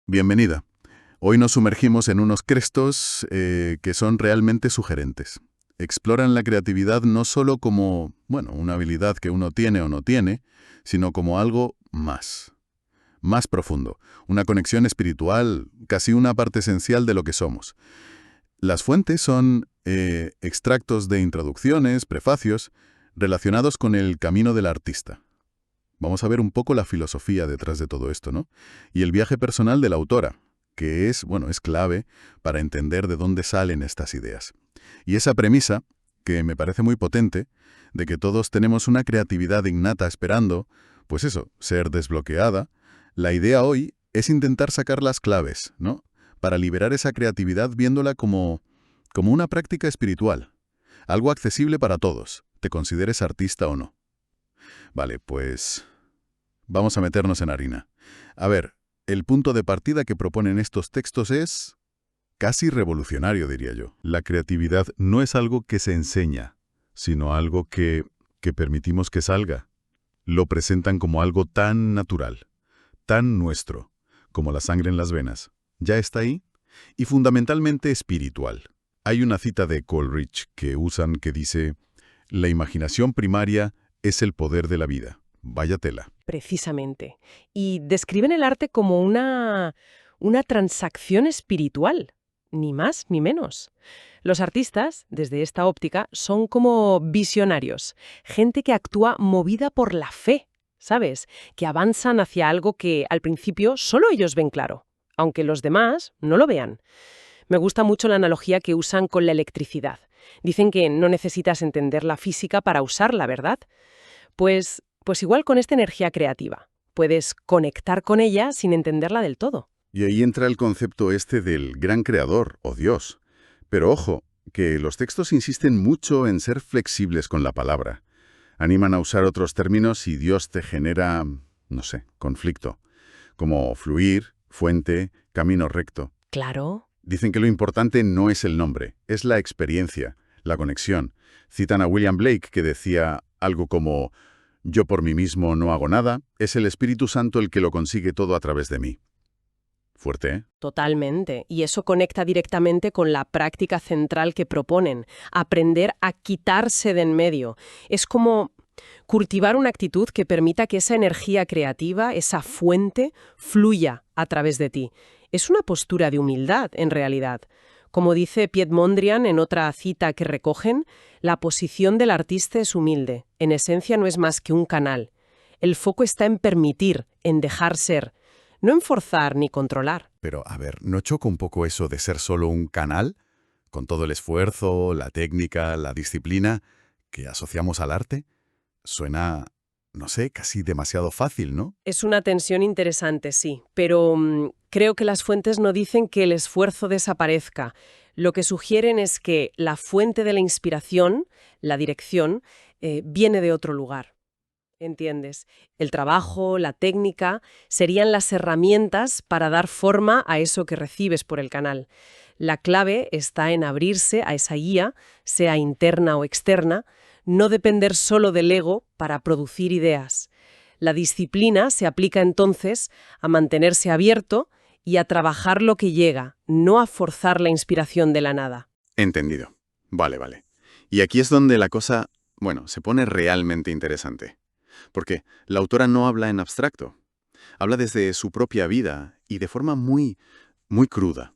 Bienvenida. Hoy nos sumergimos en unos crestos que son realmente sugerentes. Exploran la creatividad no solo como, bueno, una habilidad que uno tiene o no tiene, sino como algo más profundo, una conexión espiritual, casi una parte esencial de lo que somos. Las fuentes son extractos de introducciones, prefacios, relacionados con el camino del artista. Vamos a ver un poco la filosofía detrás de todo esto, ¿no? Y el viaje personal de la autora, que es, bueno, es clave para entender de dónde salen estas ideas. Y esa premisa, que me parece muy potente, de que todos tenemos una creatividad innata esperando, pues eso, ser desbloqueada, la idea hoy es intentar sacar las claves, ¿no? Para liberar esa creatividad viéndola como una práctica espiritual, algo accesible para todos, te consideres artista o no. Vale, pues vamos a meternos en harina. A ver, el punto de partida que proponen estos textos es casi revolucionario, diría yo. La creatividad no es algo que se enseña, sino algo que permitimos que salga. Lo presentan como algo tan natural, tan nuestro, como la sangre en las venas. Ya está ahí. Y fundamentalmente espiritual. Hay una cita de Coleridge que usan que dice: la imaginación primaria es el poder de la vida. Vaya tela. Precisamente. Y describen el arte como una transacción espiritual, ni más ni menos. Los artistas, desde esta óptica, son como visionarios, gente que actúa movida por la fe, ¿sabes? Que avanzan hacia algo que al principio solo ellos ven claro, aunque los demás no lo vean. Me gusta mucho la analogía que usan con la electricidad. Dicen que no necesitas entender la física para usarla, ¿verdad? Pues igual con esta energía creativa. Puedes conectar con ella sin entenderla del todo. Y ahí entra el concepto este del gran creador, o Dios. Pero ojo, que los textos insisten mucho en ser flexibles con la palabra. Animan a usar otros términos y Dios te genera, no sé, conflicto. Como fluir, fuente, camino recto. Claro. Dicen que lo importante no es el nombre, es la experiencia, la conexión. Citan a William Blake, que decía algo como: yo por mí mismo no hago nada, es el Espíritu Santo el que lo consigue todo a través de mí. Fuerte, ¿eh? Totalmente. Y eso conecta directamente con la práctica central que proponen, aprender a quitarse de en medio. Es como cultivar una actitud que permita que esa energía creativa, esa fuente, fluya a través de ti. Es una postura de humildad, en realidad. Como dice Piet Mondrian en otra cita que recogen, la posición del artista es humilde. En esencia no es más que un canal. El foco está en permitir, en dejar ser, no en forzar ni controlar. Pero, a ver, ¿no choca un poco eso de ser solo un canal? Con todo el esfuerzo, la técnica, la disciplina que asociamos al arte. Suena, no sé, casi demasiado fácil, ¿no? Es una tensión interesante, sí, pero creo que las fuentes no dicen que el esfuerzo desaparezca. Lo que sugieren es que la fuente de la inspiración, la dirección, viene de otro lugar. ¿Entiendes? El trabajo, la técnica, serían las herramientas para dar forma a eso que recibes por el canal. La clave está en abrirse a esa guía, sea interna o externa, no depender solo del ego para producir ideas. La disciplina se aplica entonces a mantenerse abierto y a trabajar lo que llega, no a forzar la inspiración de la nada. Entendido. Vale, vale. Y aquí es donde la cosa, bueno, se pone realmente interesante. Porque la autora no habla en abstracto. Habla desde su propia vida y de forma muy cruda.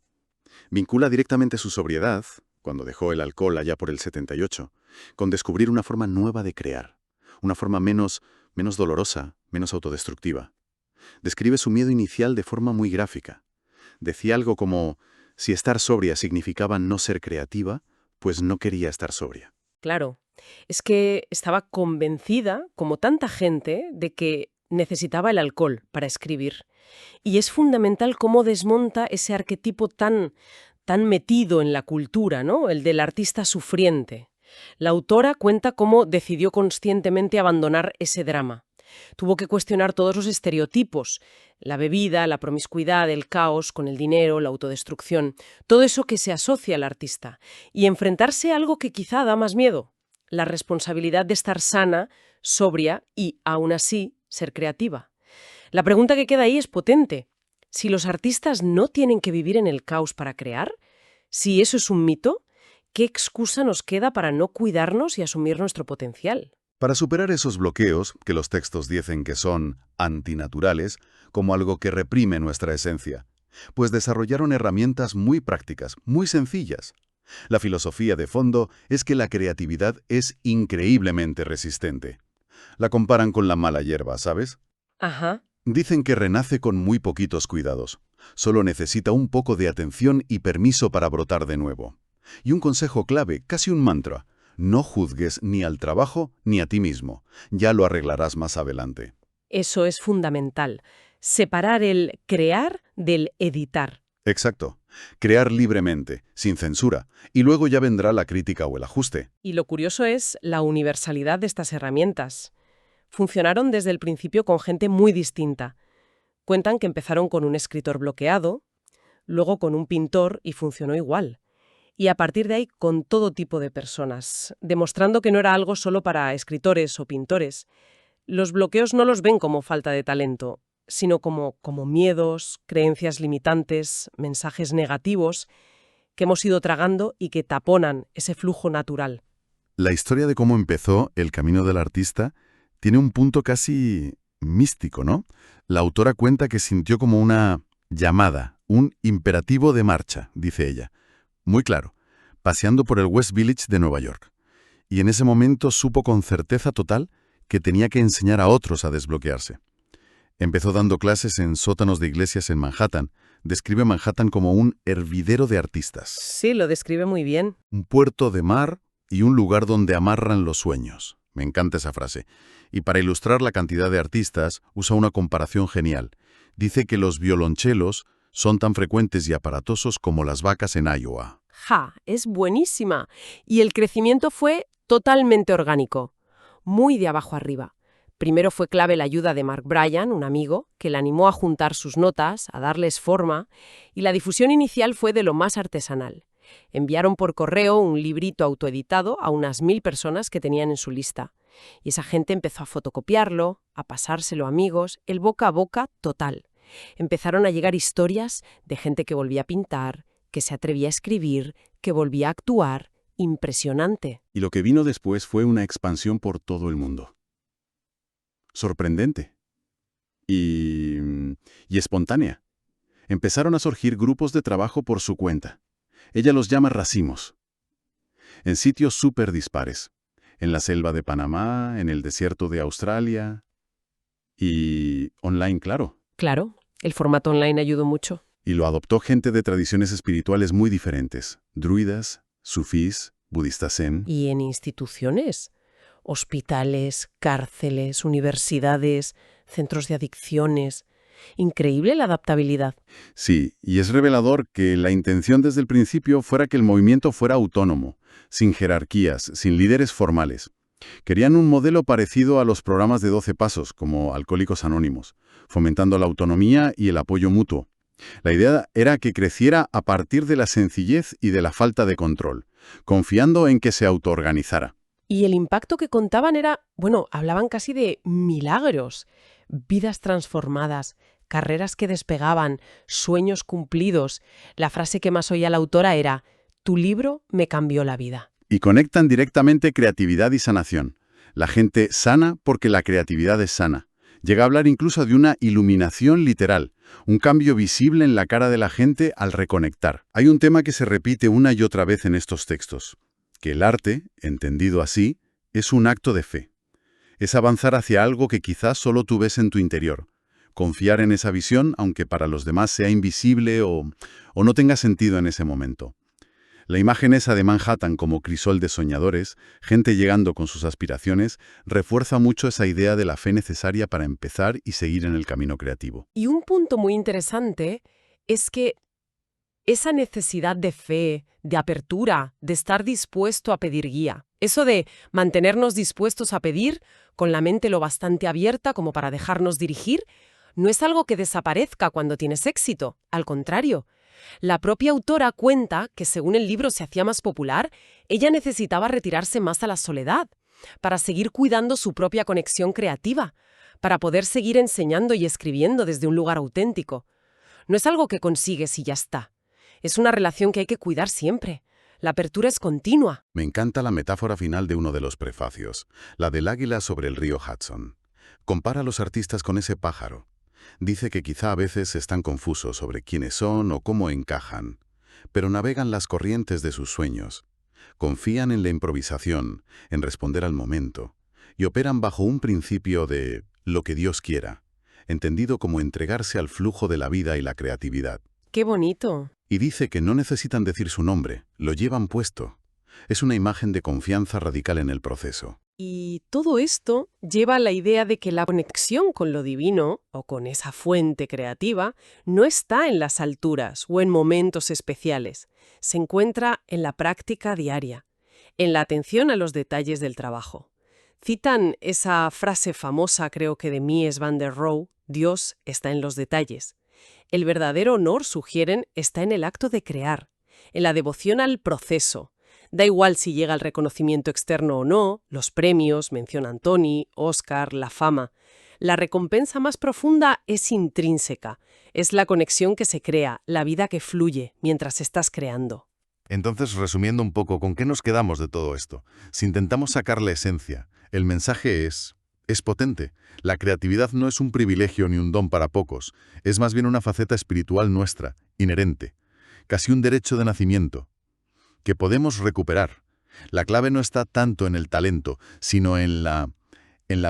Vincula directamente su sobriedad, cuando dejó el alcohol allá por el 78, con descubrir una forma nueva de crear. Una forma menos dolorosa, menos autodestructiva. Describe su miedo inicial de forma muy gráfica. Decía algo como: si estar sobria significaba no ser creativa, pues no quería estar sobria. Claro, es que estaba convencida, como tanta gente, de que necesitaba el alcohol para escribir. Y es fundamental cómo desmonta ese arquetipo tan metido en la cultura, ¿no? El del artista sufriente. La autora cuenta cómo decidió conscientemente abandonar ese drama. Tuvo que cuestionar todos los estereotipos, la bebida, la promiscuidad, el caos con el dinero, la autodestrucción, todo eso que se asocia al artista, y enfrentarse a algo que quizá da más miedo, la responsabilidad de estar sana, sobria y, aún así, ser creativa. La pregunta que queda ahí es potente. Si los artistas no tienen que vivir en el caos para crear, si eso es un mito, ¿qué excusa nos queda para no cuidarnos y asumir nuestro potencial? Para superar esos bloqueos, que los textos dicen que son antinaturales, como algo que reprime nuestra esencia, pues desarrollaron herramientas muy prácticas, muy sencillas. La filosofía de fondo es que la creatividad es increíblemente resistente. La comparan con la mala hierba, ¿sabes? Ajá. Dicen que renace con muy poquitos cuidados. Solo necesita un poco de atención y permiso para brotar de nuevo. Y un consejo clave, casi un mantra: no juzgues ni al trabajo ni a ti mismo. Ya lo arreglarás más adelante. Eso es fundamental. Separar el crear del editar. Exacto. Crear libremente, sin censura, y luego ya vendrá la crítica o el ajuste. Y lo curioso es la universalidad de estas herramientas. Funcionaron desde el principio con gente muy distinta. Cuentan que empezaron con un escritor bloqueado, luego con un pintor y funcionó igual. Y a partir de ahí con todo tipo de personas, demostrando que no era algo solo para escritores o pintores. Los bloqueos no los ven como falta de talento, sino como miedos, creencias limitantes, mensajes negativos que hemos ido tragando y que taponan ese flujo natural. La historia de cómo empezó el camino del artista tiene un punto casi místico, ¿no? La autora cuenta que sintió como una llamada, un imperativo de marcha, dice ella. Muy claro, paseando por el West Village de Nueva York. Y en ese momento supo con certeza total que tenía que enseñar a otros a desbloquearse. Empezó dando clases en sótanos de iglesias en Manhattan. Describe Manhattan como un hervidero de artistas. Sí, lo describe muy bien. Un puerto de mar y un lugar donde amarran los sueños. Me encanta esa frase. Y para ilustrar la cantidad de artistas, usa una comparación genial. Dice que los violonchelos son tan frecuentes y aparatosos como las vacas en Iowa. ¡Ja! Es buenísima. Y el crecimiento fue totalmente orgánico, muy de abajo arriba. Primero fue clave la ayuda de Mark Bryan, un amigo, que le animó a juntar sus notas, a darles forma, y la difusión inicial fue de lo más artesanal. Enviaron por correo un librito autoeditado a unas 1000 personas que tenían en su lista. Y esa gente empezó a fotocopiarlo, a pasárselo a amigos, el boca a boca total. Empezaron a llegar historias de gente que volvía a pintar, que se atrevía a escribir, que volvía a actuar. Impresionante. Y lo que vino después fue una expansión por todo el mundo. Sorprendente. Y espontánea. Empezaron a surgir grupos de trabajo por su cuenta. Ella los llama racimos. En sitios súper dispares. En la selva de Panamá, en el desierto de Australia. Y online, claro. Claro, el formato online ayudó mucho. Y lo adoptó gente de tradiciones espirituales muy diferentes. Druidas, sufís, budistas zen. Y en instituciones, hospitales, cárceles, universidades, centros de adicciones. Increíble la adaptabilidad. Sí, y es revelador que la intención desde el principio fuera que el movimiento fuera autónomo, sin jerarquías, sin líderes formales. Querían un modelo parecido a los programas de 12 pasos, como Alcohólicos Anónimos, fomentando la autonomía y el apoyo mutuo. La idea era que creciera a partir de la sencillez y de la falta de control, confiando en que se autoorganizara. Y el impacto que contaban era, hablaban casi de milagros, vidas transformadas, carreras que despegaban, sueños cumplidos. La frase que más oía la autora era: «Tu libro me cambió la vida». Y conectan directamente creatividad y sanación. La gente sana porque la creatividad es sana. Llega a hablar incluso de una iluminación literal, un cambio visible en la cara de la gente al reconectar. Hay un tema que se repite una y otra vez en estos textos, que el arte, entendido así, es un acto de fe. Es avanzar hacia algo que quizás solo tú ves en tu interior. Confiar en esa visión, aunque para los demás sea invisible o no tenga sentido en ese momento. La imagen esa de Manhattan como crisol de soñadores, gente llegando con sus aspiraciones, refuerza mucho esa idea de la fe necesaria para empezar y seguir en el camino creativo. Y un punto muy interesante es que esa necesidad de fe, de apertura, de estar dispuesto a pedir guía, eso de mantenernos dispuestos a pedir, con la mente lo bastante abierta como para dejarnos dirigir, no es algo que desaparezca cuando tienes éxito. Al contrario, la propia autora cuenta que según el libro se hacía más popular, ella necesitaba retirarse más a la soledad, para seguir cuidando su propia conexión creativa, para poder seguir enseñando y escribiendo desde un lugar auténtico. No es algo que consigues y ya está. Es una relación que hay que cuidar siempre. La apertura es continua. Me encanta la metáfora final de uno de los prefacios, la del águila sobre el río Hudson. Compara a los artistas con ese pájaro. Dice que quizá a veces están confusos sobre quiénes son o cómo encajan, pero navegan las corrientes de sus sueños. Confían en la improvisación, en responder al momento, y operan bajo un principio de lo que Dios quiera, entendido como entregarse al flujo de la vida y la creatividad. ¡Qué bonito! Y dice que no necesitan decir su nombre, lo llevan puesto. Es una imagen de confianza radical en el proceso. Y todo esto lleva a la idea de que la conexión con lo divino, o con esa fuente creativa, no está en las alturas o en momentos especiales. Se encuentra en la práctica diaria, en la atención a los detalles del trabajo. Citan esa frase famosa, creo que de Mies van der Rohe, Dios está en los detalles. El verdadero honor, sugieren, está en el acto de crear, en la devoción al proceso. Da igual si llega el reconocimiento externo o no, los premios, mencionan Tony, Oscar, la fama. La recompensa más profunda es intrínseca. Es la conexión que se crea, la vida que fluye mientras estás creando. Entonces, resumiendo un poco, ¿con qué nos quedamos de todo esto? Si intentamos sacar la esencia, el mensaje es potente. La creatividad no es un privilegio ni un don para pocos, es más bien una faceta espiritual nuestra, inherente, casi un derecho de nacimiento, que podemos recuperar. La clave no está tanto en el talento, sino en la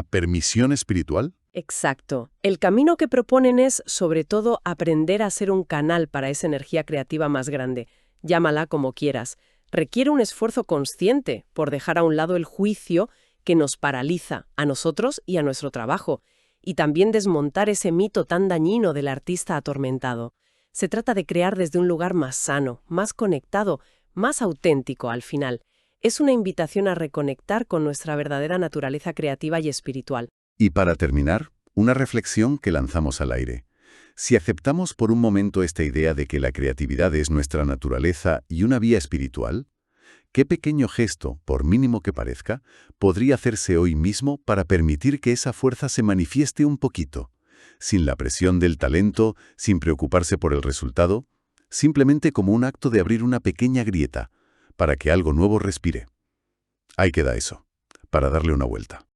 permisión espiritual. Exacto. El camino que proponen es, sobre todo, aprender a ser un canal para esa energía creativa más grande. Llámala como quieras. Requiere un esfuerzo consciente por dejar a un lado el juicio que nos paraliza a nosotros y a nuestro trabajo, y también desmontar ese mito tan dañino del artista atormentado. Se trata de crear desde un lugar más sano, más conectado, más auténtico al final. Es una invitación a reconectar con nuestra verdadera naturaleza creativa y espiritual. Y para terminar, una reflexión que lanzamos al aire. Si aceptamos por un momento esta idea de que la creatividad es nuestra naturaleza y una vía espiritual, ¿qué pequeño gesto, por mínimo que parezca, podría hacerse hoy mismo para permitir que esa fuerza se manifieste un poquito, sin la presión del talento, sin preocuparse por el resultado, simplemente como un acto de abrir una pequeña grieta, para que algo nuevo respire? Ahí queda eso, para darle una vuelta.